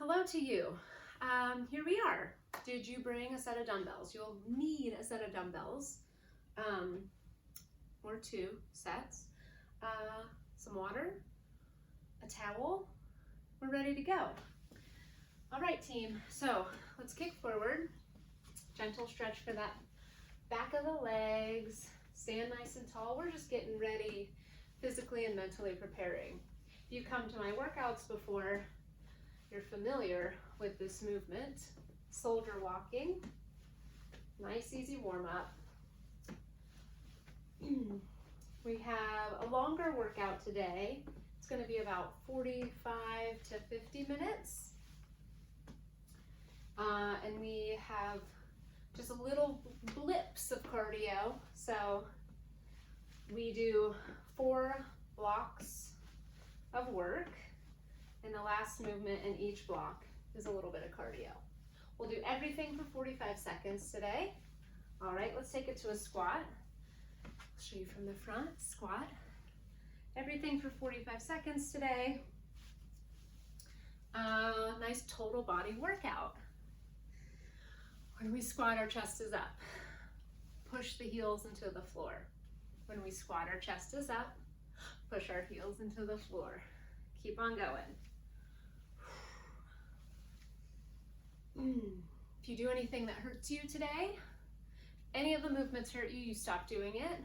Hello to you. Here we are. Did you bring a set of dumbbells? You'll need a set of dumbbells, or 2 sets, some water, a towel. We're ready to go. All right, team. So let's kick forward. Gentle stretch for that back of the legs. Stand nice and tall. We're just getting ready, physically and mentally preparing. If you come to my workouts before, you're familiar with this movement. Soldier walking. Nice, easy warm up. We have a longer workout today. It's going to be about 45 to 50 minutes. And we have just a little blips of cardio. So we do 4 blocks of work, and the last movement in each block is a little bit of cardio. We'll do everything for 45 seconds today. All right, let's take it to a squat. I'll show you from the front. Squat. Everything for 45 seconds today. Nice total body workout. When we squat, our chest is up. Push the heels into the floor. When we squat, our chest is up. Push our heels into the floor. Keep on going. If you do anything that hurts you today, any of the movements hurt you, you stop doing it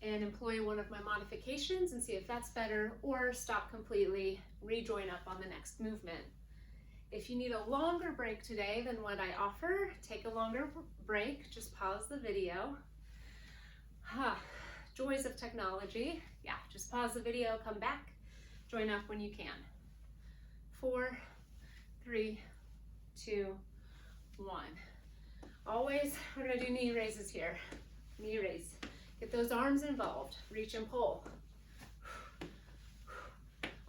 and employ one of my modifications and see if that's better, or stop completely, rejoin up on the next movement. If you need a longer break today than what I offer, take a longer break, just pause the video. Joys of technology. Yeah, just pause the video, come back, join up when you can. 4, 3, 2, 1. Always, we're gonna do knee raises here. Knee raise. Get those arms involved. Reach and pull.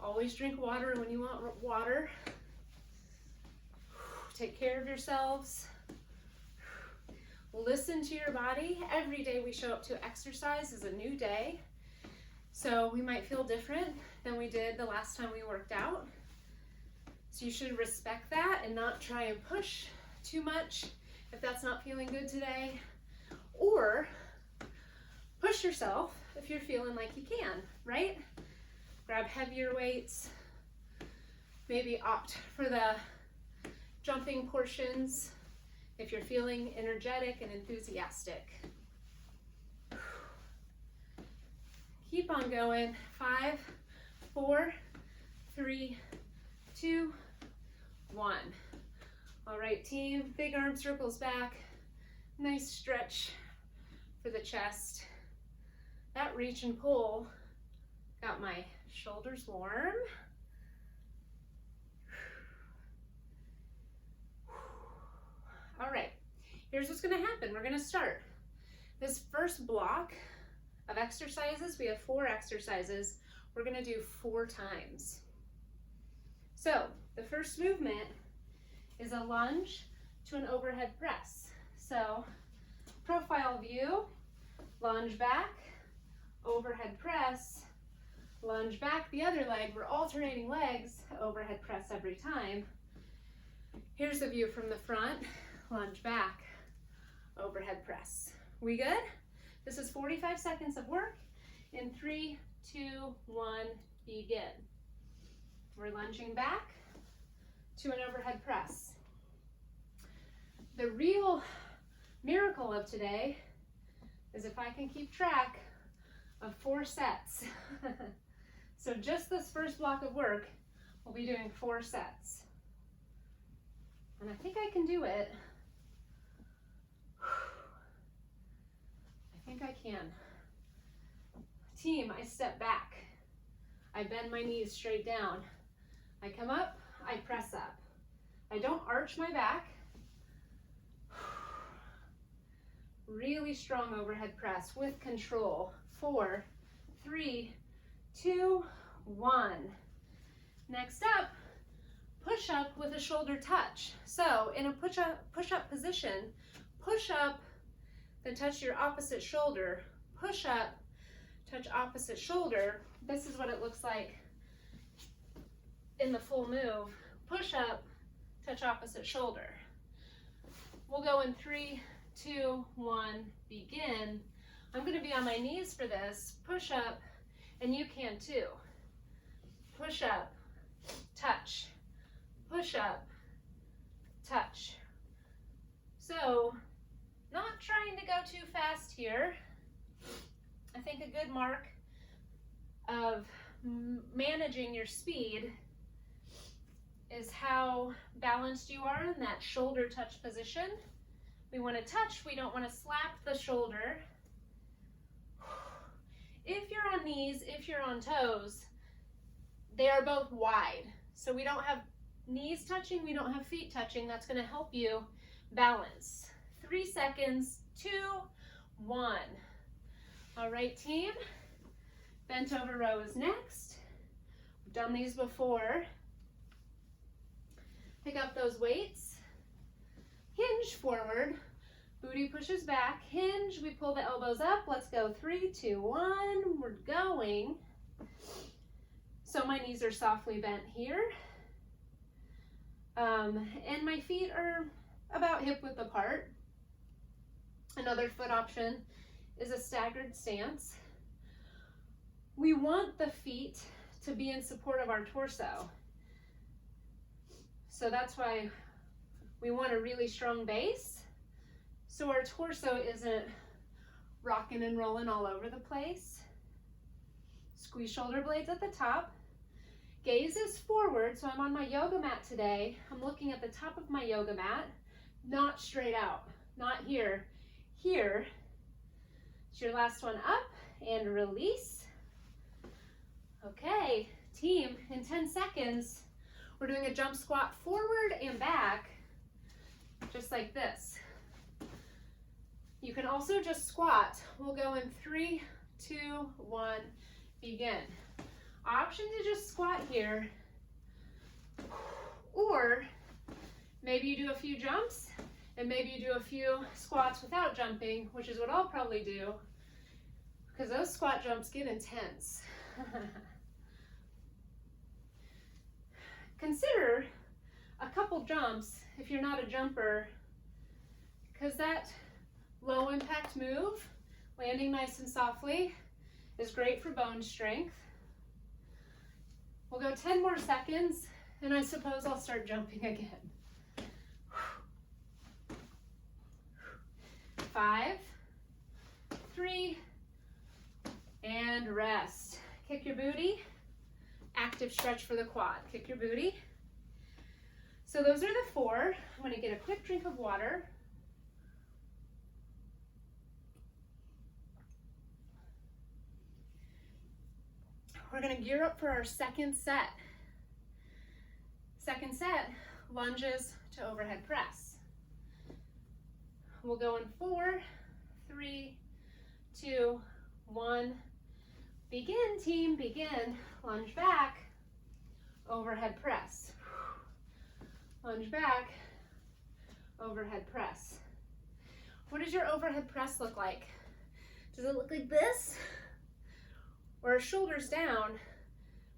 Always drink water when you want water. Take care of yourselves. Listen to your body. Every day we show up to exercise is a new day. So we might feel different than we did the last time we worked out. So you should respect that and not try and push too much if that's not feeling good today. Or push yourself if you're feeling like you can, right? Grab heavier weights. Maybe opt for the jumping portions if you're feeling energetic and enthusiastic. Keep on going. 5, 4, 3, 2, 1. All right, team, big arm circles back. Nice stretch for the chest. That reach and pull got my shoulders warm. All right, here's what's gonna happen. We're gonna start this first block of exercises. We have 4 exercises. We're gonna do 4 times. So the first movement is a lunge to an overhead press. So profile view, lunge back, overhead press, lunge back the other leg. We're alternating legs, overhead press every time. Here's the view from the front. Lunge back, overhead press. We good? This is 45 seconds of work. In 3, 2, 1, begin. We're lunging back to an overhead press. The real miracle of today is if I can keep track of 4 sets. So just this first block of work, we'll be doing 4 sets. And I think I can do it. I think I can. Team, I step back. I bend my knees straight down. I come up, I press up. I don't arch my back. Really strong overhead press with control. 4, 3, 2, 1. Next up, push up with a shoulder touch. So in a push up position, push up, then touch your opposite shoulder. Push up, touch opposite shoulder. This is what it looks like in the full move push up, touch opposite shoulder. We'll go in 3, 2, 1, begin. I'm going to be on my knees for this. Push up, and you can too. Push up, touch, push up, touch. So, not trying to go too fast here. I think a good mark of managing your speed is how balanced you are in that shoulder touch position. We want to touch, we don't want to slap the shoulder. If you're on knees, if you're on toes, they are both wide. So we don't have knees touching, we don't have feet touching. That's going to help you balance. 3 seconds, 2, 1. All right, team. Bent over row is next. We've done these before. Pick up those weights. Hinge forward. Booty pushes back. Hinge. We pull the elbows up. Let's go. 3, 2, 1. We're going. So my knees are softly bent here. And my feet are about hip width apart. Another foot option is a staggered stance. We want the feet to be in support of our torso. So that's why we want a really strong base, so our torso isn't rocking and rolling all over the place. Squeeze shoulder blades at the top. Gaze is forward, so I'm on my yoga mat today. I'm looking at the top of my yoga mat, not straight out, not here. Here. It's your last one, up and release. Okay, team, in 10 seconds, we're doing a jump squat forward and back, just like this. You can also just squat. We'll go in 3, 2, 1, begin. Option to just squat here, or maybe you do a few jumps, and maybe you do a few squats without jumping, which is what I'll probably do, because those squat jumps get intense. Consider a couple jumps if you're not a jumper, because that low impact move, landing nice and softly, is great for bone strength. We'll go 10 more seconds, and I suppose I'll start jumping again. 5, 3, and rest. Kick your booty. Active stretch for the quad. Kick your booty. So those are the 4. I'm going to get a quick drink of water. We're going to gear up for our second set. Second set, lunges to overhead press. We'll go in 4, 3, 2, 1. Begin, team, begin. Lunge back, overhead press. Lunge back, overhead press. What does your overhead press look like? Does it look like this? Or shoulders down,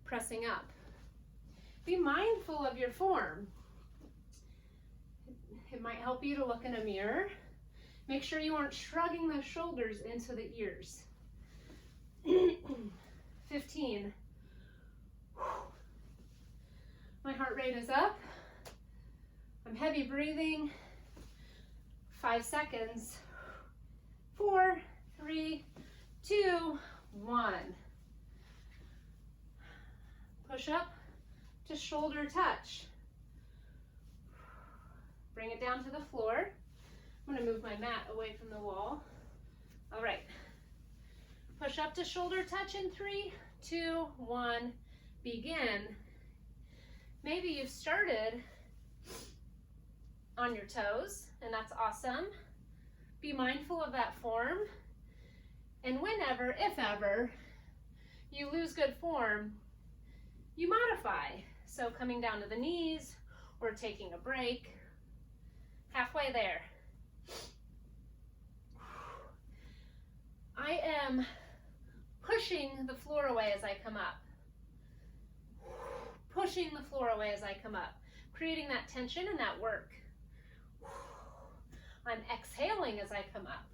pressing up? Be mindful of your form. It might help you to look in a mirror. Make sure you aren't shrugging the shoulders into the ears. 15. My heart rate is up. I'm heavy breathing. 5 seconds. 4, 3, 2, 1. Push up to shoulder touch. Bring it down to the floor. I'm going to move my mat away from the wall. All right. Push up to shoulder touch in 3, 2, 1. Begin. Maybe you've started on your toes, and that's awesome. Be mindful of that form. And whenever, if ever, you lose good form, you modify. So coming down to the knees or taking a break. Halfway there. I am pushing the floor away as I come up. Pushing the floor away as I come up. creating that tension and that work. I'm exhaling as I come up.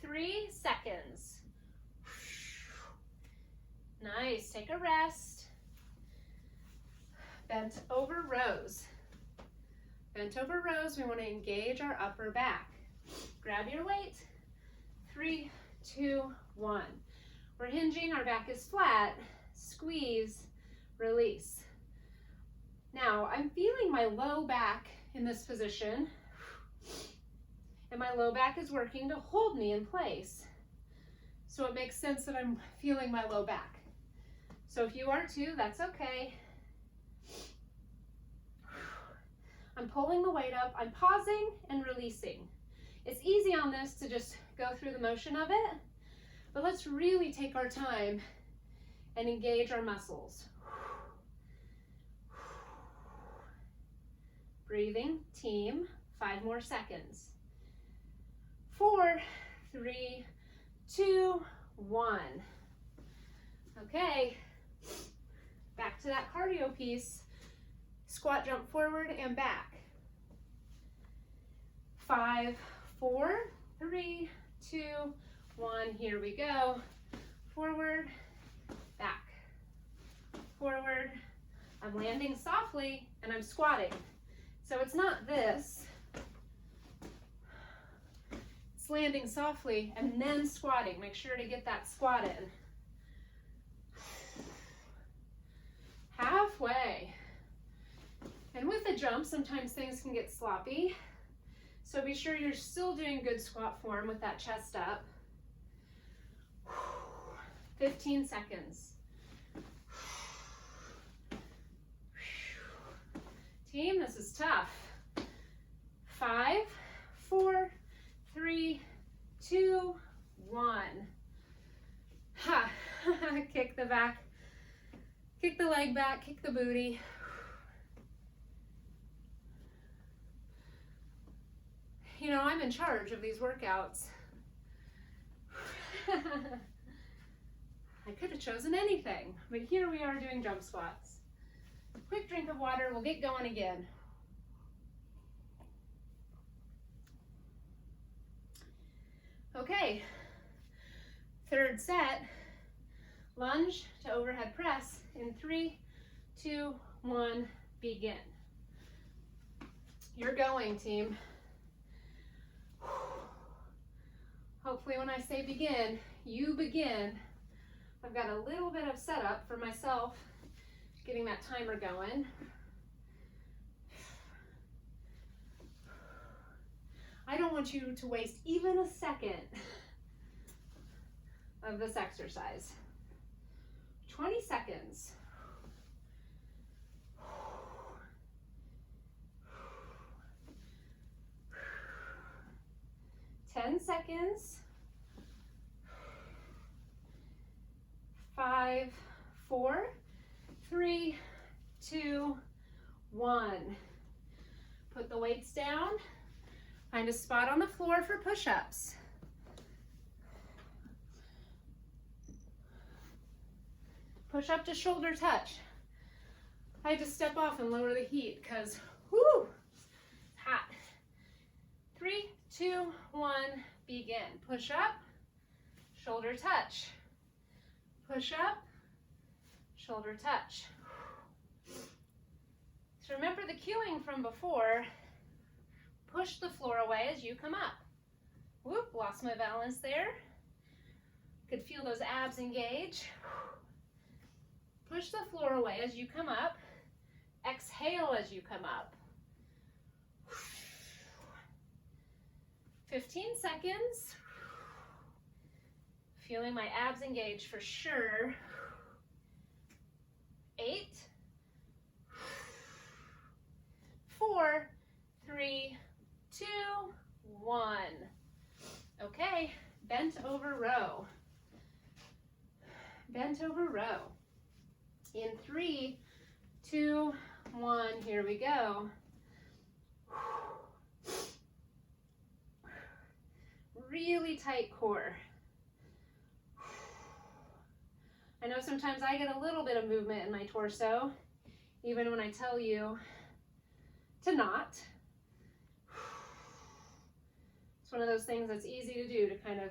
3 seconds. Nice, take a rest. Bent over rows. Bent over rows, we want to engage our upper back. Grab your weight. 3, 2, 1. We're hinging, our back is flat. Squeeze, release. Now, I'm feeling my low back in this position, and my low back is working to hold me in place. So it makes sense that I'm feeling my low back. So if you are too, that's okay. I'm pulling the weight up, I'm pausing and releasing. It's easy on this to just go through the motion of it, but let's really take our time and engage our muscles. Breathing, team, 5 more seconds. 4, 3, 2, 1. Okay, back to that cardio piece. Squat, jump forward and back. 5, 4, 3, 2, 1. Here we go. Forward, back, forward. I'm landing softly and I'm squatting. So it's not this. It's landing softly and then squatting. Make sure to get that squat in. Halfway. And with the jump, sometimes things can get sloppy. So be sure you're still doing good squat form with that chest up. 15 seconds. Team, this is tough. 5, 4, 3, 2, 1. Ha! Kick the back, kick the leg back, kick the booty. You know, I'm in charge of these workouts. I could have chosen anything, but here we are doing jump squats. Quick drink of water, we'll get going again. Okay, third set, lunge to overhead press in 3, 2, 1, begin. You're going, team. Hopefully when I say begin, you begin. I've got a little bit of setup for myself, getting that timer going. I don't want you to waste even a second of this exercise. 20 seconds. 10 seconds. 5, 4, 3, 2, 1. Put the weights down. Find a spot on the floor for push-ups. Push up to shoulder touch. I had to step off and lower the heat because, whoo, it's hot. 3, 2, 1, begin. Push up, shoulder touch. Push up, shoulder touch. So remember the cueing from before. Push the floor away as you come up. Whoop, lost my balance there. Could feel those abs engage. Push the floor away as you come up. Exhale as you come up. 15 seconds. Feeling my abs engage for sure. 8, 4, 3, 2, 1. Okay, bent over row. Bent over row. In 3, 2, 1, here we go. Really tight core. I know sometimes I get a little bit of movement in my torso. even when I tell you to not. It's one of those things that's easy to do, to kind of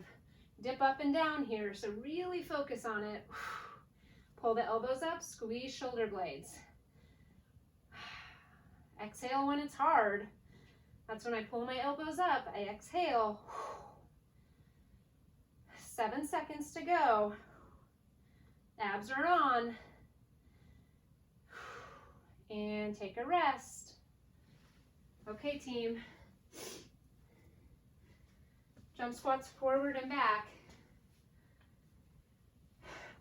dip up and down here, so really focus on it. Pull the elbows up, squeeze shoulder blades. Exhale when it's hard. That's when I pull my elbows up, I exhale. 7 seconds to go. Abs are on. And take a rest. Okay, team. Jump squats forward and back.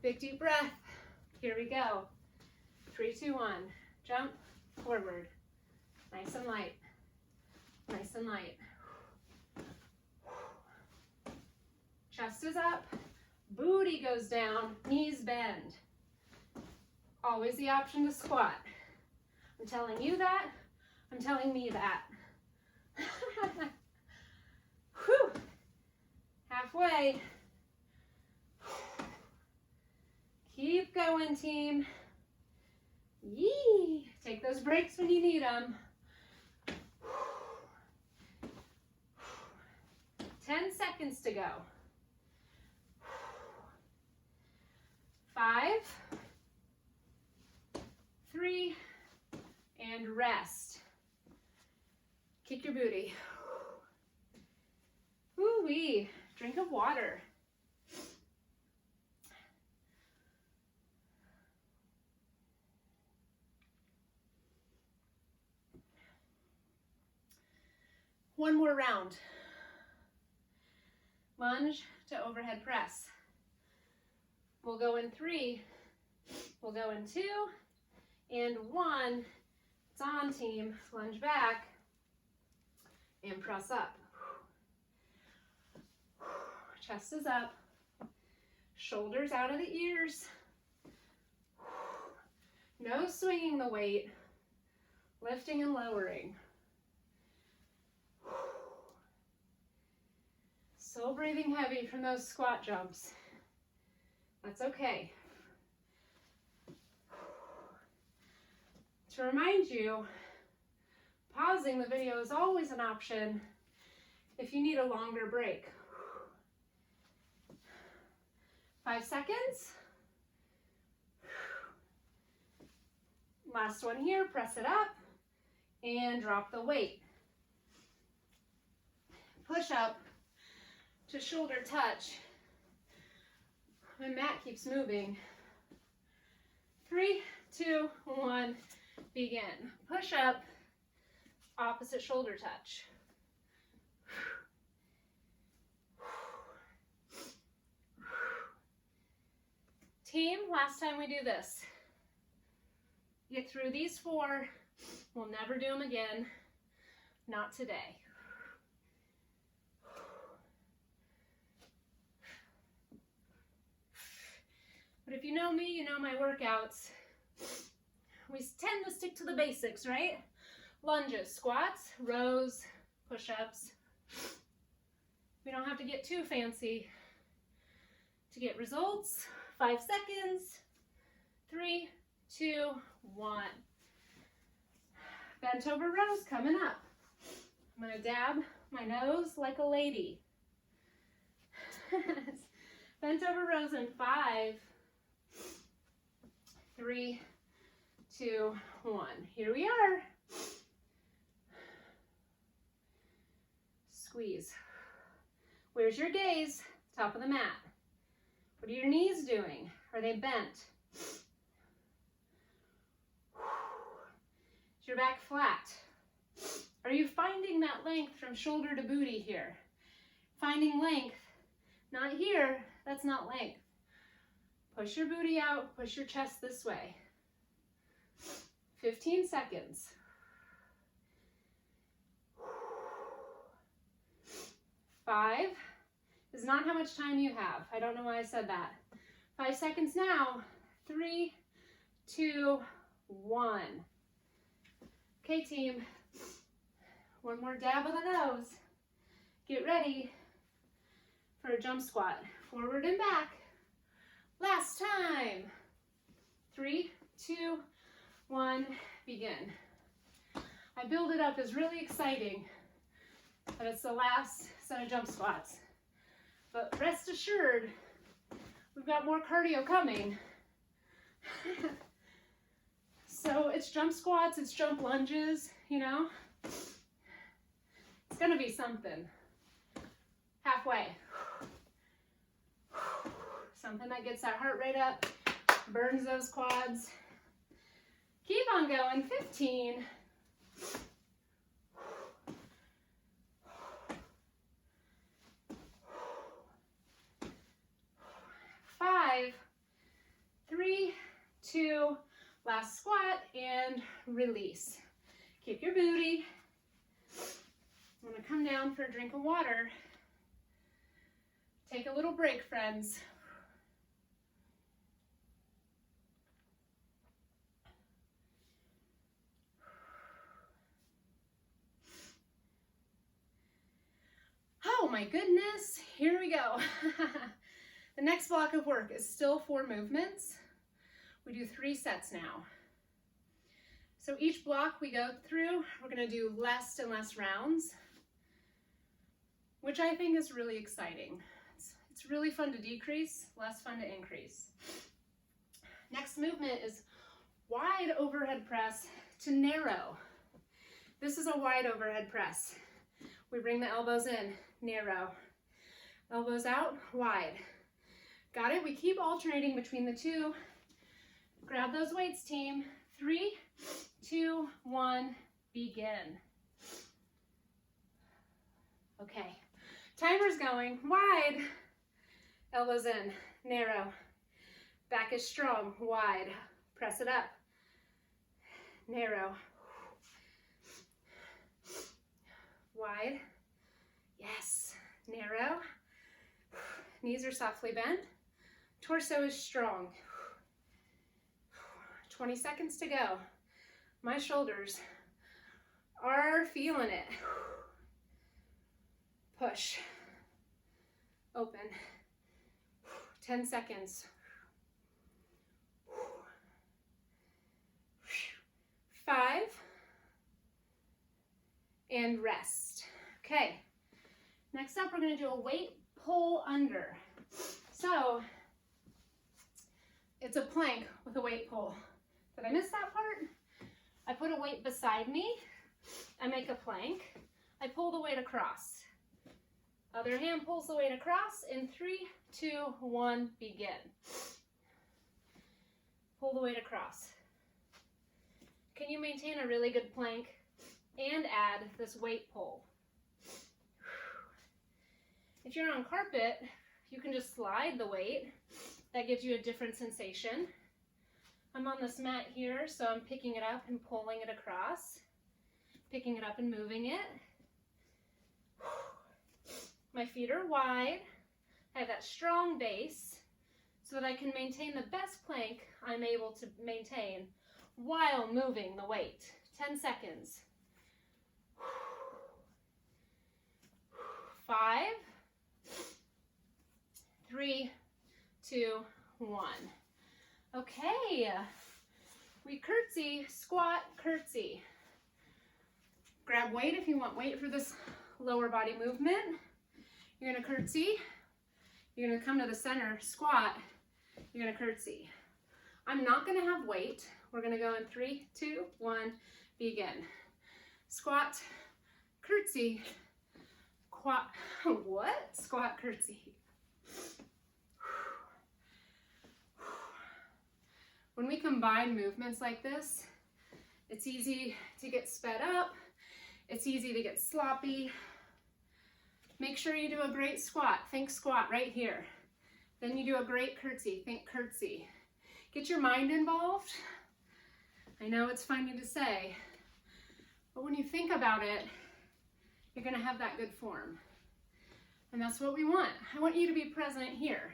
Big deep breath. Here we go. 3, 2, 1. Jump forward. Nice and light. Nice and light. Chest is up. Booty goes down. Knees bend. Always the option to squat. I'm telling you that. I'm telling me that. Whew. Halfway. Keep going, team. Yee. Take those breaks when you need them. 10 seconds to go. 5, 3, and rest. Kick your booty. Woo-wee. Drink of water. One more round. Lunge to overhead press. We'll go in 3, we'll go in 2, and 1. It's on, team. Lunge back and press up. Chest is up. Shoulders out of the ears. No swinging the weight. Lifting and lowering. Still breathing heavy from those squat jumps. That's okay. To remind you, pausing the video is always an option if you need a longer break. 5 seconds. Last one here, press it up and drop the weight. Push up to shoulder touch. My mat keeps moving. 3, 2, 1, begin. Push up, opposite shoulder touch. Team, last time we do this. Get through these 4. We'll never do them again. Not today. But if you know me, you know my workouts. We tend to stick to the basics, right? Lunges, squats, rows, push-ups. We don't have to get too fancy to get results. 5 seconds. 3, 2, 1. Bent over rows coming up. I'm gonna dab my nose like a lady. Bent over rows in 5, 3, 2, 1. Here we are. Squeeze. Where's your gaze? Top of the mat. What are your knees doing? Are they bent? Is your back flat? Are you finding that length from shoulder to booty here? Finding length. Not here, that's not length. Push your booty out, push your chest this way. 15 seconds. 5 is not how much time you have. I don't know why I said that. 5 seconds now. 3, 2, 1. Okay, team. One more dab of the nose. Get ready for a jump squat. Forward and back. Last time. 3, 2, 1, begin. I build it up as really exciting, but it's the last set of jump squats. But rest assured, we've got more cardio coming. So it's jump squats, it's jump lunges, you know. It's gonna be something. Halfway. Something that gets that heart rate up, burns those quads. Keep on going, 15. 5, 3, 2, last squat, and release. Keep your booty. I'm gonna come down for a drink of water. Take a little break, friends. Oh my goodness, here we go. The next block of work is still 4 movements. We do 3 sets now. So each block we go through, we're gonna do less and less rounds, which I think is really exciting. It's really fun to decrease, less fun to increase. Next movement is wide overhead press to narrow. This is a wide overhead press. We bring the elbows in, narrow. Elbows out, wide. Got it? We keep alternating between the two. Grab those weights, team. 3, 2, 1, begin. Okay, timer's going. Wide. Elbows in, narrow. Back is strong, wide. Press it up. Narrow. Wide. Yes. Narrow. Knees are softly bent. Torso is strong. 20 seconds to go. My shoulders are feeling it. Push. Open. 10 seconds. 5. And rest. Okay. Next up, we're going to do a weight pull under. So it's a plank with a weight pull. Did I miss that part? I put a weight beside me. I make a plank. I pull the weight across. Other hand pulls the weight across in 3, 2, 1, begin. Pull the weight across. Can you maintain a really good plank and add this weight pull? If you're on carpet, you can just slide the weight. That gives you a different sensation. I'm on this mat here, so I'm picking it up and pulling it across, picking it up and moving it. My feet are wide. I have that strong base so that I can maintain the best plank I'm able to maintain while moving the weight. 10 seconds. 5, 3, 2, 1. Okay, we curtsy, squat, curtsy. Grab weight if you want weight for this lower body movement. You're gonna curtsy. You're gonna come to the center, squat. You're gonna curtsy. I'm not gonna have weight. We're gonna go in 3, 2, 1, begin. Squat, curtsy, what? Squat, curtsy. When we combine movements like this, it's easy to get sped up. It's easy to get sloppy. Make sure you do a great squat. Think squat right here. Then you do a great curtsy. Think curtsy. Get your mind involved. I know it's funny to say, but when you think about it, you're gonna have that good form. And that's what we want. I want you to be present here.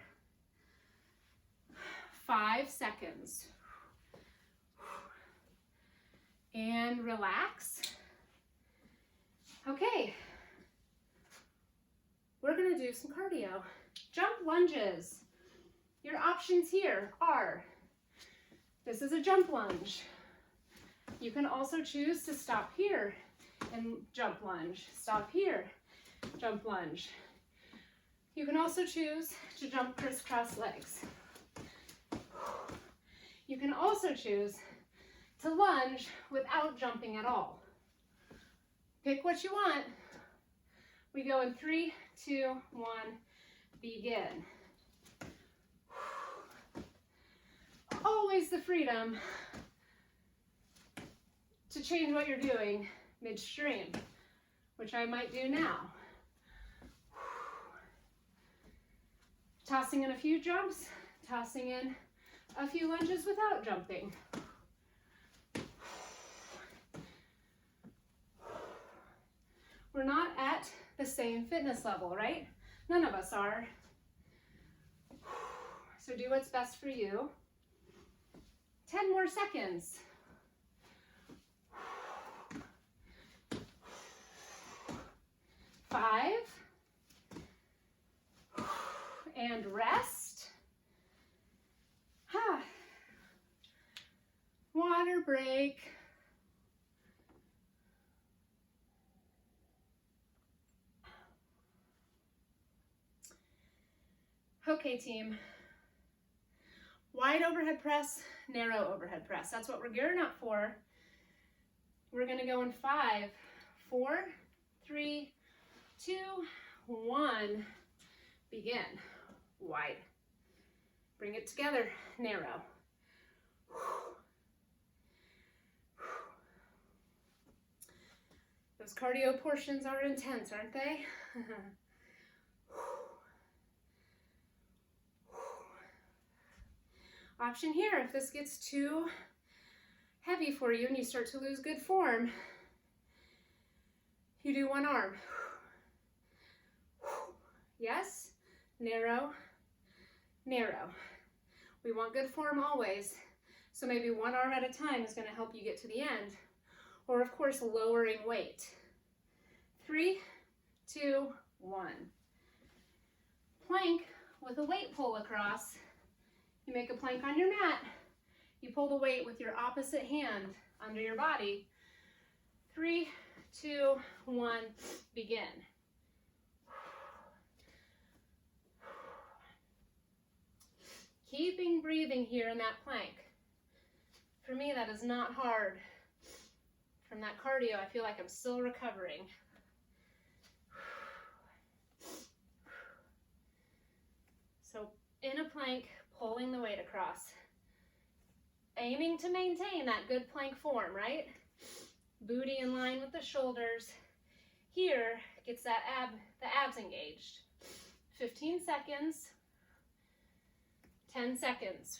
5 seconds. And relax. Okay. We're gonna do some cardio. Jump lunges. Your options here are, this is a jump lunge. You can also choose to stop here and jump lunge. Stop here, jump lunge. You can also choose to jump crisscross legs. You can also choose to lunge without jumping at all. Pick what you want. We go in 3, 2, 1, begin. Always the freedom to change what you're doing midstream, which I might do now. Tossing in a few jumps, tossing in a few lunges without jumping. We're not at the same fitness level, right? None of us are. So do what's best for you. 10 more seconds. Five. And rest. Water break. Okay, team. Wide overhead press, narrow overhead press. That's what we're gearing up for. We're gonna go in 5, 4, 3, 2, 1. Begin. Wide. Bring it together, narrow. Those cardio portions are intense, aren't they? Option here, if this gets too heavy for you and you start to lose good form, you do one arm. Yes, narrow, narrow. We want good form always, so maybe one arm at a time is going to help you get to the end. Or of course, lowering weight. 3, 2, 1. Plank with a weight pull across. You make a plank on your mat. You pull the weight with your opposite hand under your body. 3, 2, 1, begin. Keeping breathing here in that plank. For me, that is not hard. From that cardio, I feel like I'm still recovering. So in a plank, pulling the weight across. Aiming to maintain that good plank form, right? Booty in line with the shoulders. Here gets that the abs engaged. 15 seconds. 10 seconds.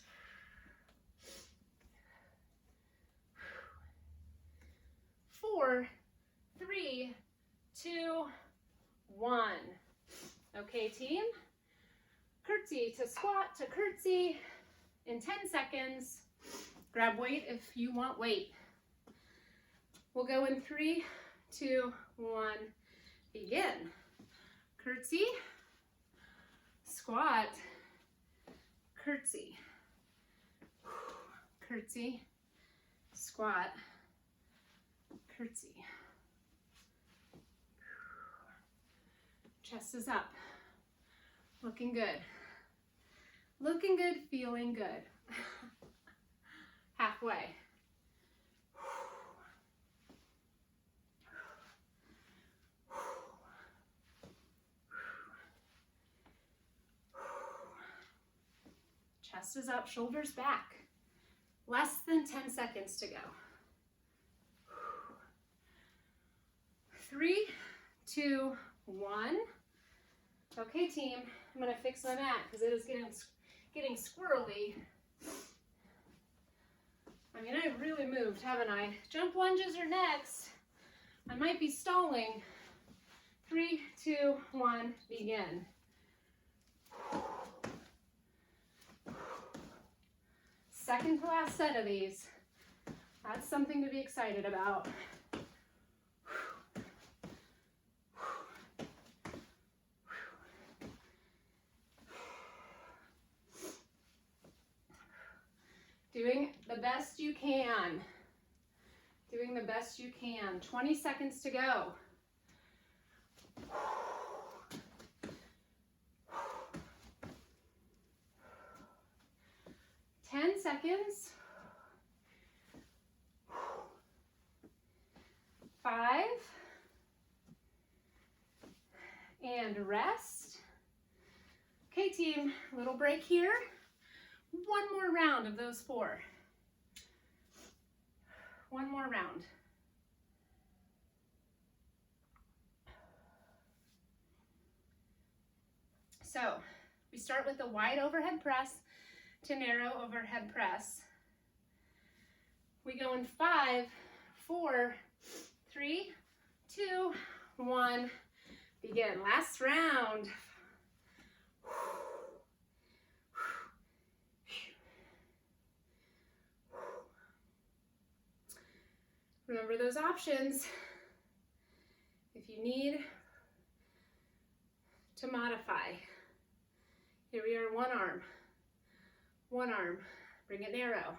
4, 3, 2, 1. Okay, team. Curtsy to squat to curtsy in 10 seconds. Grab weight if you want weight. We'll go in 3, 2, 1, begin. Curtsy, squat, curtsy, curtsy, squat, curtsy. Chest is up. Looking good. Looking good, feeling good. Halfway. Chest is up, shoulders back. Less than 10 seconds to go. 3, 2, 1. Okay, team, I'm gonna fix my mat because it is getting squirrely. I mean, I've really moved, haven't I? Jump lunges are next. I might be stalling. 3, 2, 1, begin. Second to last set of these. That's something to be excited about. Doing the best you can. doing the best you can. 20 seconds to go. 10 seconds. 5. And rest. Okay, team, little break here. One more round of those 4. One more round. So we start with a wide overhead press to narrow overhead press. We go in 5, 4, 3, 2, 1. Begin. Last round. Remember those options if you need to modify. Here we are, one arm, bring it narrow,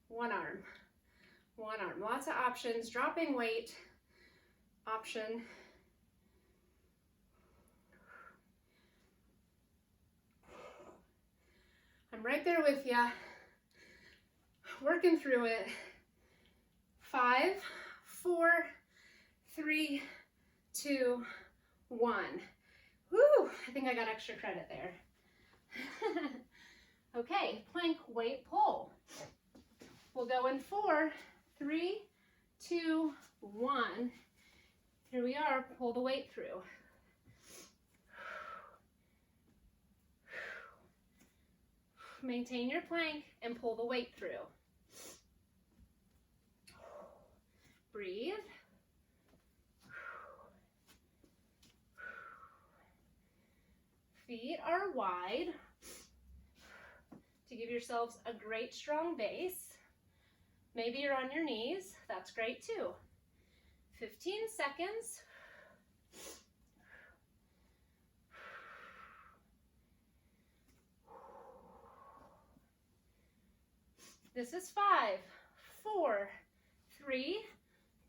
one arm. Lots of options, dropping weight, option. I'm right there with you, working through it. 5, 4, 3, 2, 1. Woo, I think I got extra credit there. Okay, plank weight pull. We'll go in 4, 3, 2, 1. Here we are, pull the weight through. Maintain your plank and pull the weight through. Breathe. Feet are wide to give yourselves a great strong base. Maybe you're on your knees, that's great too. 15 seconds. This is 5, 4, 3,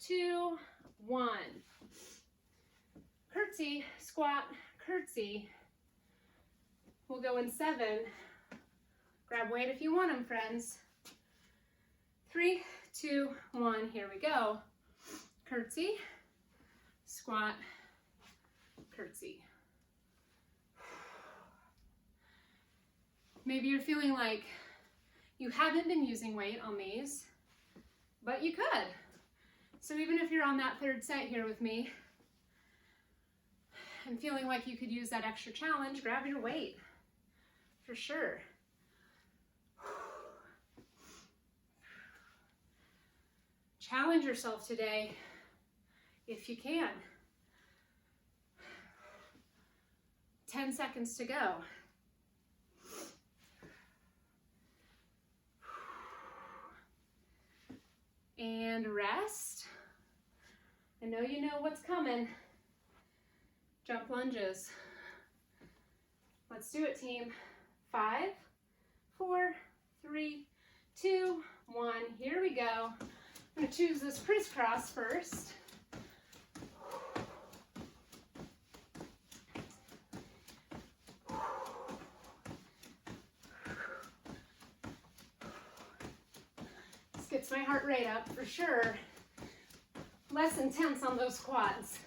2, 1. Curtsy, squat, curtsy. We'll go in 7. Grab weight if you want them, friends. 3, 2, 1, here we go. Curtsy, squat, curtsy. Maybe you're feeling like you haven't been using weight on these, but you could. So even if you're on that 3rd set here with me and feeling like you could use that extra challenge, grab your weight for sure. Challenge yourself today if you can. 10 seconds to go. And rest. I know you know what's coming. Jump lunges. Let's do it, team. 5, 4, 3, 2, 1. Here we go. I'm going to choose this crisscross first. This gets my heart rate up for sure. Less intense on those quads.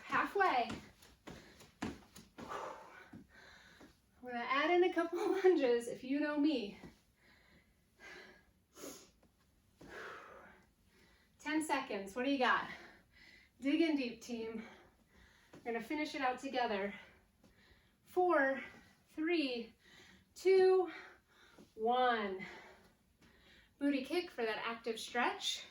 Halfway. I'm going to add in a couple lunges if you know me. 10 seconds. What do you got? Dig in deep, team. We're going to finish it out together. 4, 3, 2, 1. Booty kick for that active stretch.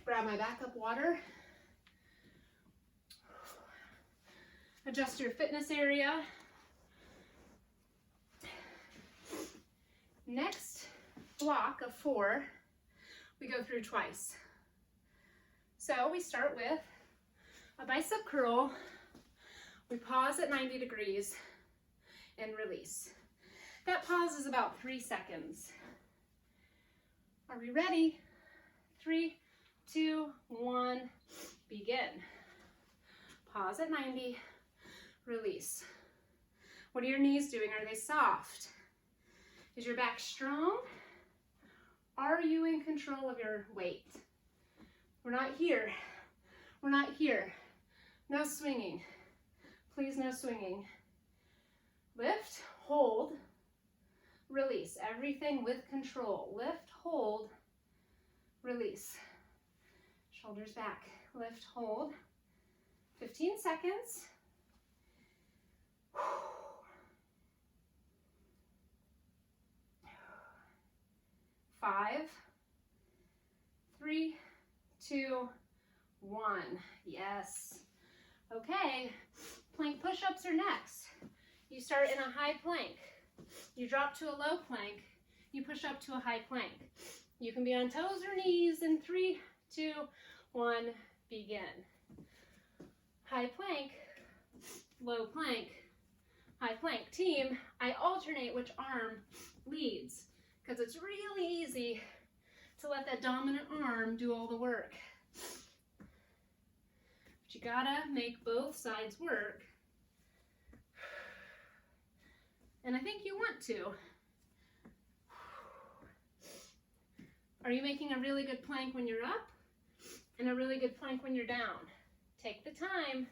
Grab my backup water. Adjust your fitness area. Next block of 4, we go through twice. So we start with a bicep curl We pause at 90 degrees and release. That pause is about 3 seconds. Are we ready? 3, 2, 1, begin. Pause at 90, release. What are your knees doing? Are they soft? Is your back strong? Are you in control of your weight? We're not here. We're not here. No swinging. Please, no swinging. Lift, hold, release. Everything with control. Lift, hold, release. Shoulders back. Lift, hold. 15 seconds. 5, 3, 2, 1. Yes. Okay, plank push-ups are next. You start in a high plank. You drop to a low plank. You push up to a high plank. You can be on toes or knees in 3, 2, 1, begin. High plank, low plank, high plank. Team, I alternate which arm leads because it's really easy to let that dominant arm do all the work. But you gotta make both sides work. And I think you want to. Are you making a really good plank when you're up and a really good plank when you're down? Take the time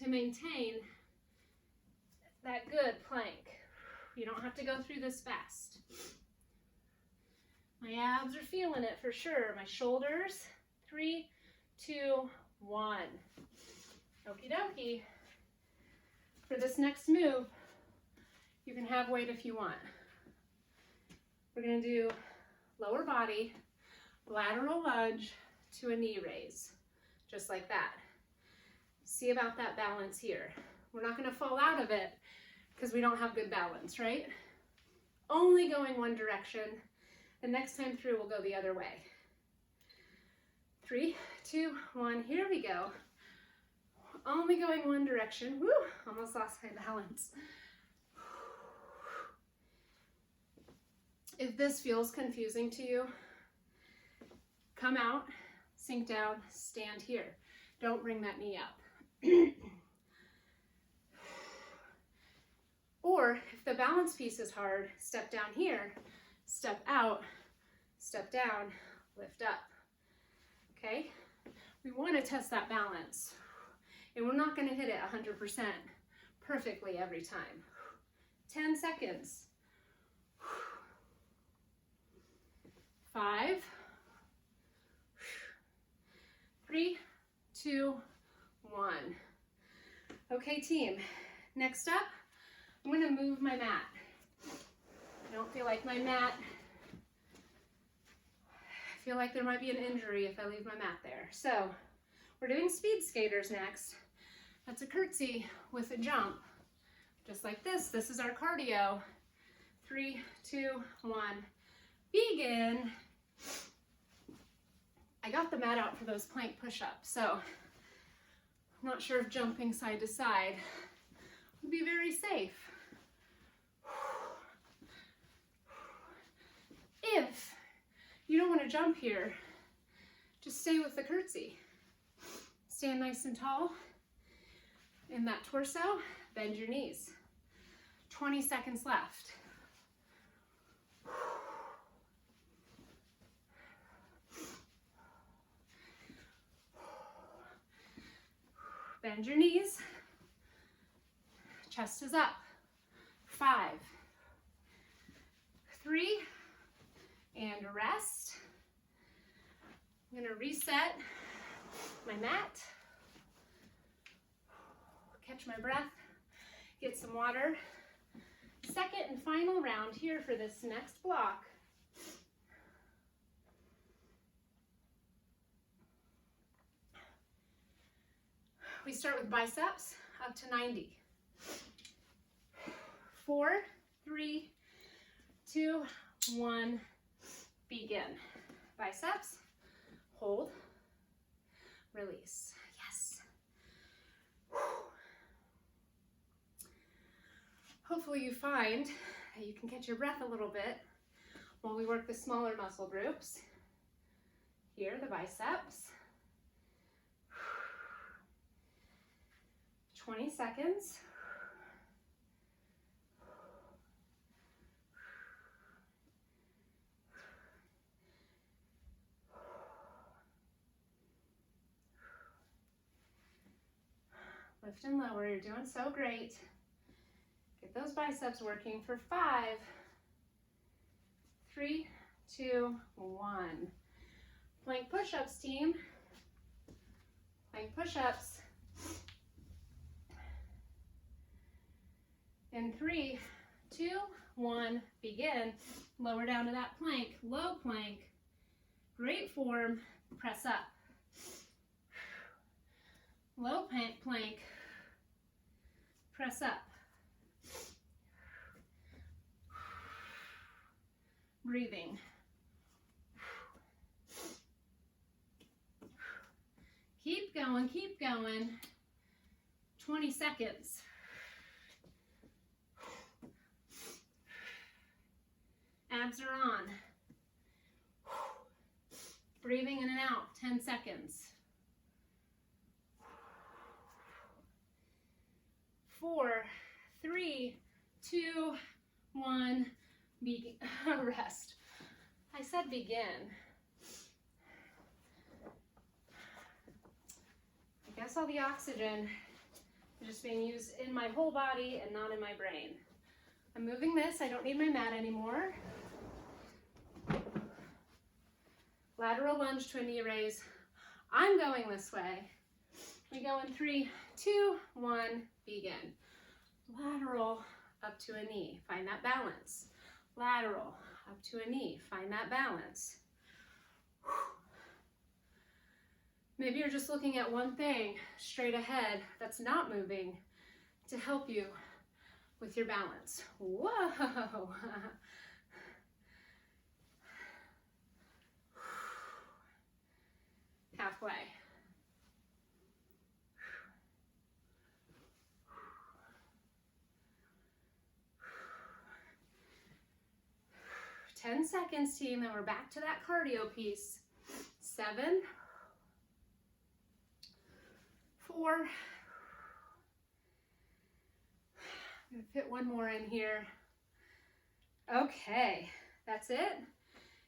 to maintain that good plank. You don't have to go through this fast. My abs are feeling it for sure. My shoulders, 3, 2, 1. Okie dokie. For this next move, you can have weight if you want. We're gonna do lower body, lateral lunge to a knee raise, just like that. See about that balance here. We're not gonna fall out of it because we don't have good balance, right? Only going one direction. The next time through, we'll go the other way. 3, 2, 1, here we go. Only going one direction. Woo, almost lost my balance. If this feels confusing to you, come out, sink down, stand here. Don't bring that knee up. Or if the balance piece is hard, step down here, step out, step down, lift up. Okay? We want to test that balance. And we're not going to hit it 100% perfectly every time. 10 seconds. 5, 3, 2, 1. Okay, team. Next up, I'm going to move my mat. I don't feel like my mat. I feel like there might be an injury if I leave my mat there. So we're doing speed skaters next. That's a curtsy with a jump. Just like this. This is our cardio. 3, 2, 1. Begin. I got the mat out for those plank push-ups, so I'm not sure if jumping side to side would be very safe. If you don't want to jump here, just stay with the curtsy. Stand nice and tall in that torso, bend your knees. 20 seconds left. Bend your knees, chest is up. 5, 3, and rest. I'm gonna reset my mat, catch my breath, get some water. Second and final round here for this next block. We start with biceps up to 90. 4, 3, 2, 1, begin. Biceps, hold, release. Yes. Hopefully you find that you can catch your breath a little bit while we work the smaller muscle groups. Here, the biceps. 20 seconds. Lift and lower, you're doing so great. Get those biceps working for 5, 3, 2, 1. Plank push-ups, team. Plank push-ups. In 3, 2, 1, begin. Lower down to that plank, low plank. Great form, press up. Low plank, press up. Breathing. Keep going, keep going. 20 seconds. Abs are on. Breathing in and out, 10 seconds. 4, 3, 2, 1, rest. I said begin. I guess all the oxygen is just being used in my whole body and not in my brain. I'm moving this, I don't need my mat anymore. Lateral lunge to a knee raise. I'm going this way. We go in 3, 2, 1, begin. Lateral up to a knee, find that balance. Lateral up to a knee, find that balance. Maybe you're just looking at one thing straight ahead that's not moving to help you with your balance. Whoa! Halfway. 10 seconds, team, then we're back to that cardio piece. 7, 4, I'm gonna fit one more in here. Okay, that's it.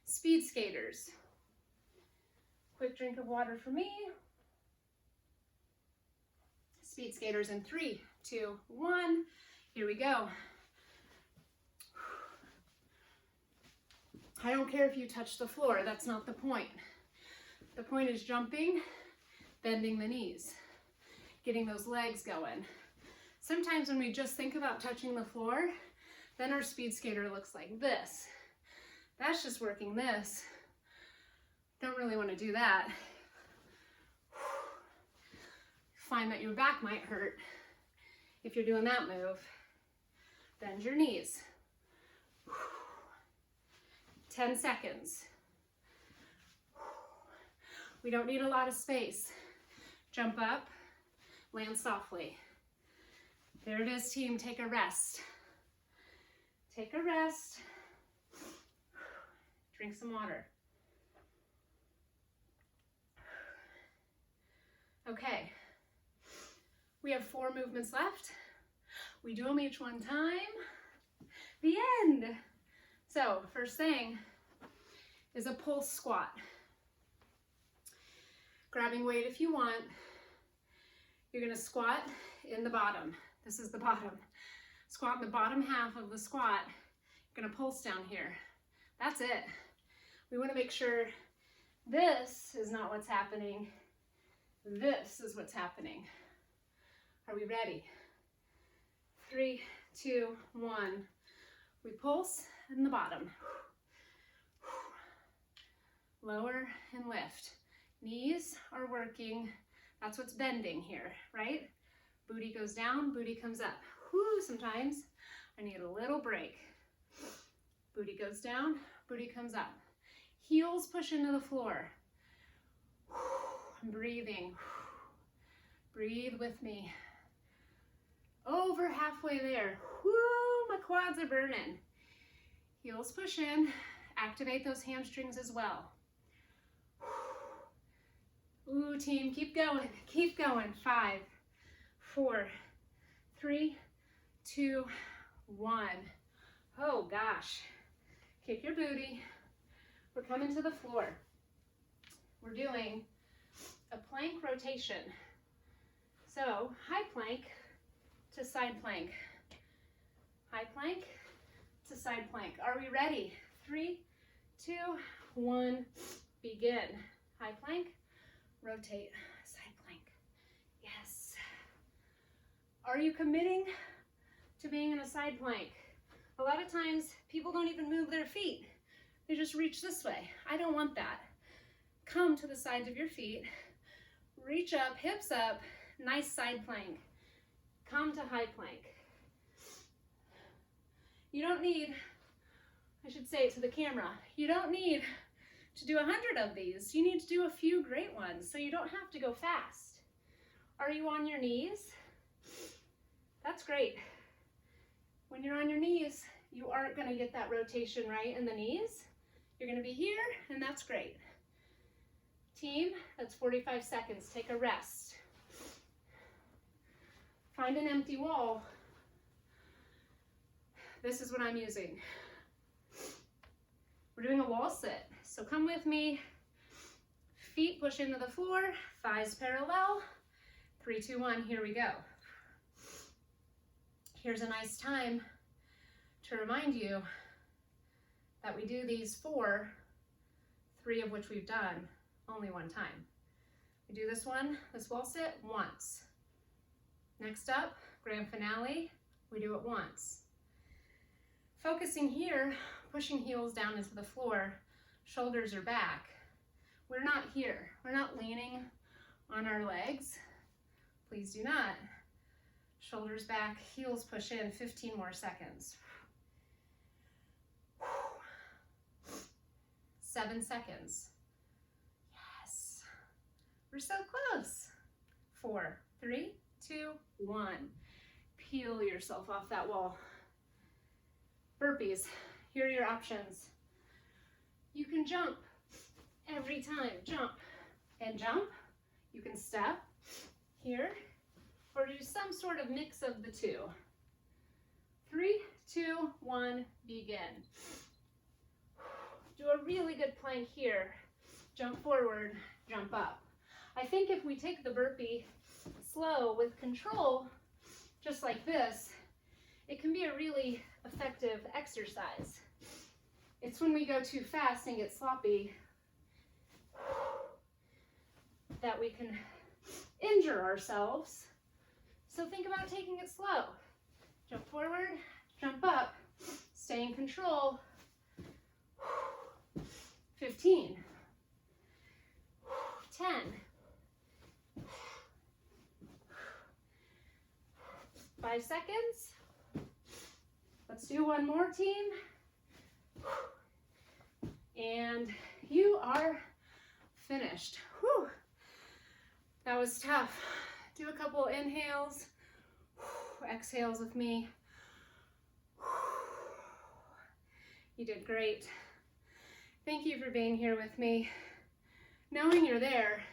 Speed skaters. Quick drink of water for me. Speed skaters in 3, 2, 1. Here we go. I don't care if you touch the floor, that's not the point. The point is jumping, bending the knees, getting those legs going. Sometimes when we just think about touching the floor, then our speed skater looks like this. That's just working this. Don't really want to do that. Find that your back might hurt if you're doing that move. Bend your knees. 10 seconds. We don't need a lot of space. Jump up, land softly. There it is, team, take a rest. Take a rest. Drink some water. Okay, we have 4 movements left. We do them each one time. The end. So, first thing is a pulse squat. Grabbing weight if you want. You're gonna squat in the bottom. This is the bottom. Squat in the bottom half of the squat. You're gonna pulse down here. That's it. We wanna make sure this is not what's happening. This is what's happening. Are we ready? 3, 2, 1. We pulse in the bottom. Lower and lift. Knees are working. That's what's bending here, right? Booty goes down, booty comes up. Whoo, sometimes I need a little break. Booty goes down, booty comes up. Heels push into the floor. I'm breathing. Breathe with me. Over halfway there. Woo! quads are burning. Heels push in, activate those hamstrings as well. Ooh, team, keep going, keep going. 5, 4, 3, 2, 1. Oh gosh, kick your booty. We're coming to the floor. We're doing a plank rotation. So high plank to side plank. High plank to side plank. Are we ready? 3, 2, 1, begin. High plank, rotate, side plank. Yes. Are you committing to being in a side plank? A lot of times people don't even move their feet. They just reach this way. I don't want that. Come to the sides of your feet. Reach up, hips up, nice side plank. Come to high plank. You don't need, I should say it to the camera, you don't need to do 100 of these. You need to do a few great ones so you don't have to go fast. Are you on your knees? That's great. When you're on your knees, you aren't going to get that rotation right in the knees. You're going to be here, and that's great. Team, that's 45 seconds. Take a rest. Find an empty wall. This is what I'm using. We're doing a wall sit. So come with me. Feet push into the floor, thighs parallel. 3, 2, 1, here we go. Here's a nice time to remind you that we do these 4, 3 of which we've done only one time. We do this one, this wall sit, once. Next up, grand finale, we do it once. Focusing here, pushing heels down into the floor, shoulders are back. We're not here. We're not leaning on our legs. Please do not. Shoulders back, heels push in, 15 more seconds. 7 seconds. Yes. We're so close. 4, 3, 2, 1. Peel yourself off that wall. Burpees. Here are your options. You can jump every time. Jump and jump. You can step here or do some sort of mix of the two. 3, 2, 1, begin. Do a really good plank here. Jump forward, jump up. I think if we take the burpee slow with control, just like this, it can be a really effective exercise. It's when we go too fast and get sloppy that we can injure ourselves. So think about taking it slow. Jump forward, jump up, stay in control. 15, 10, 5 seconds. Let's do one more, team. And you are finished. Whew. That was tough. Do a couple inhales, exhales with me. You did great. Thank you for being here with me. Knowing you're there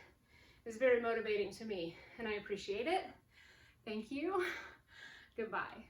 is very motivating to me, and I appreciate it. Thank you. Goodbye.